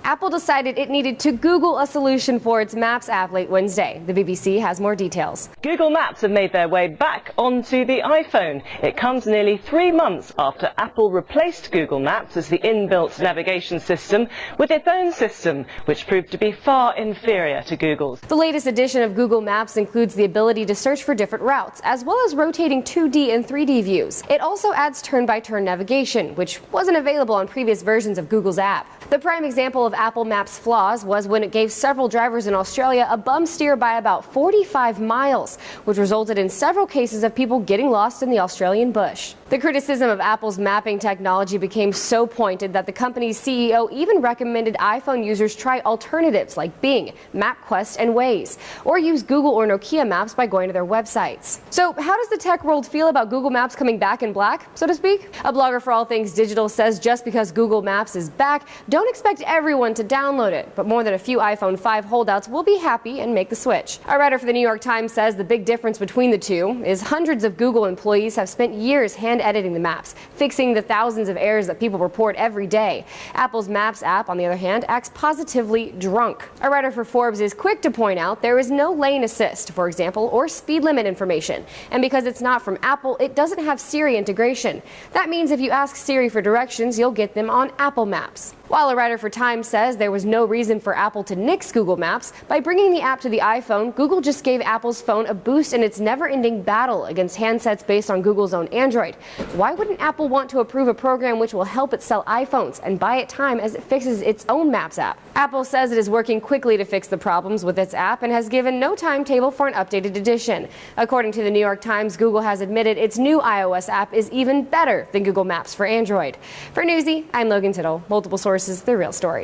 Apple decided it needed to Google a solution for its Maps app late Wednesday. The BBC has more details. Google Maps have made their way back onto the iPhone. It comes nearly 3 months after Apple replaced Google Maps as the inbuilt navigation system with its own system, which proved to be far inferior to Google's. The latest edition of Google Maps includes the ability to search for different routes, as well as rotating 2D and 3D views. It also adds turn-by-turn navigation, which wasn't available on previous versions of Google's app. The prime example of Apple Maps' flaws was when it gave several drivers in Australia a bum steer by about 45 miles, which resulted in several cases of people getting lost in the Australian bush. The criticism of Apple's mapping technology became so pointed that the company's CEO even recommended iPhone users try alternatives like Bing, MapQuest, and Waze, or use Google or Nokia Maps by going to their websites. So how does the tech world feel about Google Maps coming back in black, so to speak? A blogger for all things digital says just because Google Maps is back, don't expect everyone to download it, but more than a few iPhone 5 holdouts will be happy and make the switch. A writer for the New York Times says the big difference between the two is hundreds of Google employees have spent years hand-editing the maps, fixing the thousands of errors that people report every day. Apple's Maps app, on the other hand, acts positively drunk. A writer for Forbes is quick to point out there is no lane assist, for example, or speed limit information. And because it's not from Apple, it doesn't have Siri integration. That means if you ask Siri for directions, you'll get them on Apple Maps. While a writer for Time says there was no reason for Apple to nix Google Maps, by bringing the app to the iPhone, Google just gave Apple's phone a boost in its never-ending battle against handsets based on Google's own Android. Why wouldn't Apple want to approve a program which will help it sell iPhones and buy it time as it fixes its own Maps app? Apple says it is working quickly to fix the problems with its app and has given no timetable for an updated edition. According to the New York Times, Google has admitted its new iOS app is even better than Google Maps for Android. For Newsy, I'm Logan Tittle. Multiple sources, The Real Story.